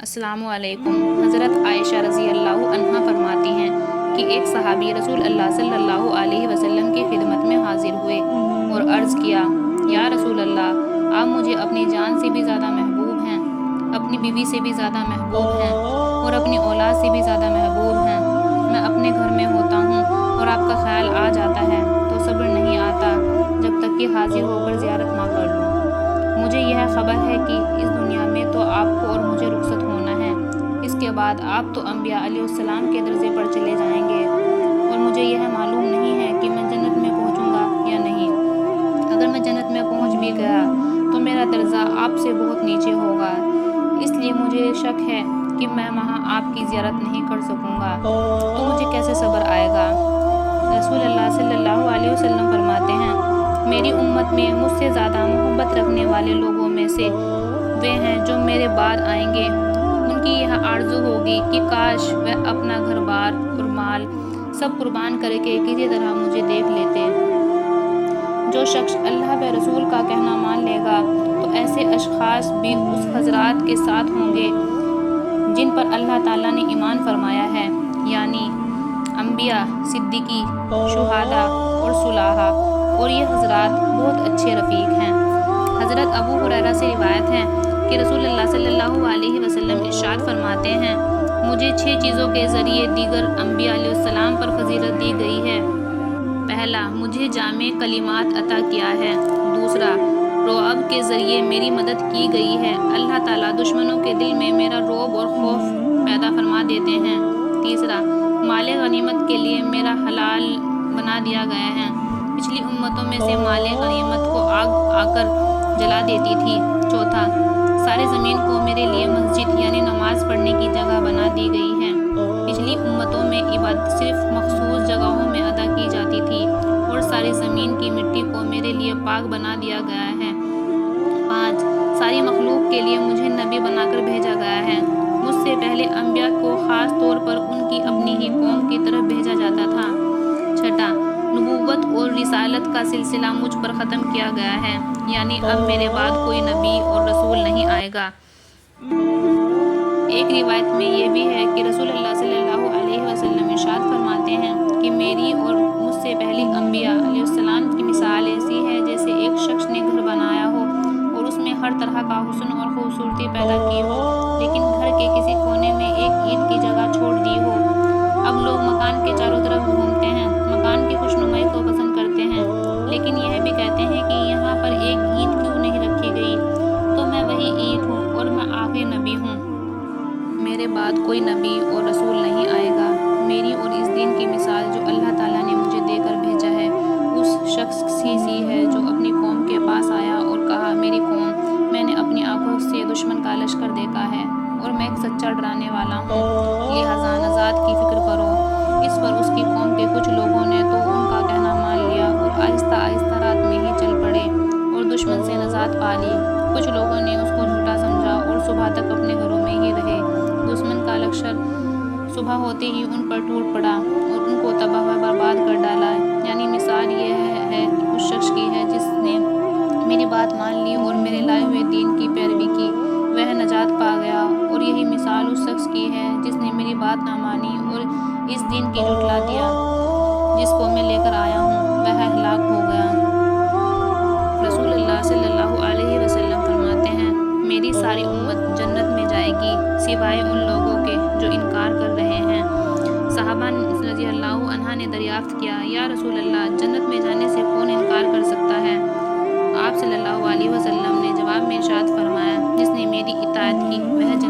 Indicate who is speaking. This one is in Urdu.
Speaker 1: السلام علیکم۔ حضرت عائشہ رضی اللہ عنہا فرماتی ہیں کہ ایک صحابی رسول اللہ صلی اللہ علیہ وسلم کی خدمت میں حاضر ہوئے اور عرض کیا، یا رسول اللہ، آپ مجھے اپنی جان سے بھی زیادہ محبوب ہیں، اپنی بیوی سے بھی زیادہ محبوب ہیں اور اپنی اولاد سے بھی زیادہ محبوب ہیں۔ میں اپنے گھر میں ہوتا ہوں اور آپ کا خیال آ جاتا ہے تو صبر نہیں آتا جب تک کہ حاضر ہو کر زیارت نہ کر لوں۔ مجھے یہ خبر ہے کہ اس دنیا میں تو آپ کو اور مجھے رخصت ہونا ہے، اس کے بعد آپ تو انبیاء علیہ السلام کے درجے پر چلے جائیں گے اور مجھے یہ معلوم نہیں ہے کہ میں جنت میں پہنچوں گا یا نہیں۔ اگر میں جنت میں پہنچ بھی گیا تو میرا درجہ آپ سے بہت نیچے ہوگا، اس لیے مجھے شک ہے کہ میں وہاں آپ کی زیارت نہیں کر سکوں گا، تو مجھے کیسے صبر آئے گا؟ رسول اللہ صلی اللہ علیہ وسلم فرماتے ہیں، میری امت میں مجھ سے زیادہ محبت رکھنے والے لوگوں میں سے وہ ہیں جو میرے بعد آئیں گے۔ ان کی یہ آرزو ہوگی کہ کاش وہ اپنا گھر بار اور مال سب قربان کر کے کسی طرح مجھے دیکھ لیتے۔ جو شخص اللہ و رسول کا کہنا مان لے گا تو ایسے اشخاص بھی اس حضرات کے ساتھ ہوں گے جن پر اللہ تعالیٰ نے ایمان فرمایا ہے، یعنی انبیاء، صدیقی، شہداء اور صلحاء، اور یہ حضرات بہت اچھے رفیق ہیں۔ حضرت ابو ہریرہ سے روایت ہے کہ رسول اللہ صلی اللہ علیہ وسلم ارشاد فرماتے ہیں، مجھے 6 چیزوں کے ذریعے دیگر انبیاء علیہ السلام پر فضیلت دی گئی ہے۔ پہلا، مجھے جامع کلمات عطا کیا ہے۔ دوسرا، رعب کے ذریعے میری مدد کی گئی ہے، اللہ تعالیٰ دشمنوں کے دل میں میرا رعب اور خوف پیدا فرما دیتے ہیں۔ تیسرا، مال غنیمت کے لیے میرا حلال بنا دیا گیا ہے، پچھلی امتوں میں سے مال غنیمت کو آگ آ کر جلا دیتی تھی۔ چوتھا، ساری زمین کو میرے لیے مسجد یعنی نماز پڑھنے کی جگہ بنا دی گئی ہے، پچھلی امتوں میں عبادت صرف مخصوص جگہوں میں ادا کی جاتی تھی اور ساری زمین کی مٹی کو میرے لیے پاک بنا دیا گیا ہے۔ 5، ساری مخلوق کے لیے مجھے نبی بنا کر بھیجا گیا ہے، مجھ سے پہلے انبیاء کو خاص طور پر ان کی اپنی ہی قوم کی طرف بھیجا جاتا تھا۔ 6، نبوت اور رسالت کا سلسلہ مجھ پر ختم کیا گیا ہے، یعنی اب میرے بعد کوئی نبی اور رسول نہیں آئے گا۔ ایک روایت میں یہ بھی ہے کہ رسول اللہ صلی اللہ علیہ وسلم ارشاد فرماتے ہیں کہ میری اور مجھ سے پہلے انبیاء علیہ السلام کی مثال ایسی ہے جیسے ایک شخص نے گھر بنایا ہو اور اس میں ہر طرح کا حسن اور خوبصورتی پیدا کی ہو، لیکن گھر کے کسی کونے میں ایک اینٹ کی جگہ چھوڑ دی ہو۔ اب لوگ مکان کے چاروں طرف گھومتے ہیں، مکان کی خوشنمائی کو پسند کرتے ہیں، لیکن یہ بھی کہتے ہیں کہ یہاں پر ایک اینٹ کیوں نہیں رکھی گئی؟ تو میں وہی اینٹ ہوں اور میں آخری نبی ہوں۔ میرے بعد کوئی نبی اور رسول نہیں آئے گا۔ میری اور اس دین کی مثال جو اللہ تعالیٰ نے مجھے دے کر بھیجا ہے اس شخص سی ہے جو اپنی قوم کے پاس آیا اور کہا، میری قوم، میں نے اپنی آنکھوں سے دشمن کا لشکر دیکھا ہے اور میں ایک سچا ڈرانے والا ہوں، لہٰذا نجات کی فکر کرو۔ اس پر اس کی قوم کے کچھ لوگوں نے تو ان کا کہنا مان لیا اور آہستہ آہستہ رات میں ہی چل پڑے اور دشمن سے نجات پا لی۔ کچھ لوگوں نے اس کو جھوٹا سمجھا اور صبح تک اپنے گھروں میں ہی رہے۔ دشمن کا لشکر صبح ہوتے ہی ان پر ٹوٹ پڑا اور ان کو تباہ و برباد کر ڈالا، یعنی مثال یہ ہے اس شخص کی ہے جس نے میری بات مان لی اور میرے لائے ہوئے دین کی پیروی کی، وہ نجات پا گیا، اور یہی مثال اس شخص کی ہے جس نے میری بات نہ مانی اور اس دین کی جھٹلا دیا جس کو میں لے کر آیا ہوں، وہ ہلاک ہو گیا۔ رسول اللہ صلی اللہ علیہ وسلم فرماتے ہیں، میری ساری امت جنت میں جائے گی سوائے ان لوگوں کے جو انکار کر رہے ہیں۔ صحابہ رضی اللہ عنہ نے دریافت کیا، یا رسول اللہ، جنت میں جانے سے کون انکار کر سکتا ہے؟ آپ صلی اللہ علیہ وسلم نے جواب میں ارشاد فرمایا، جس نے میری اطاعت کی وہ جنت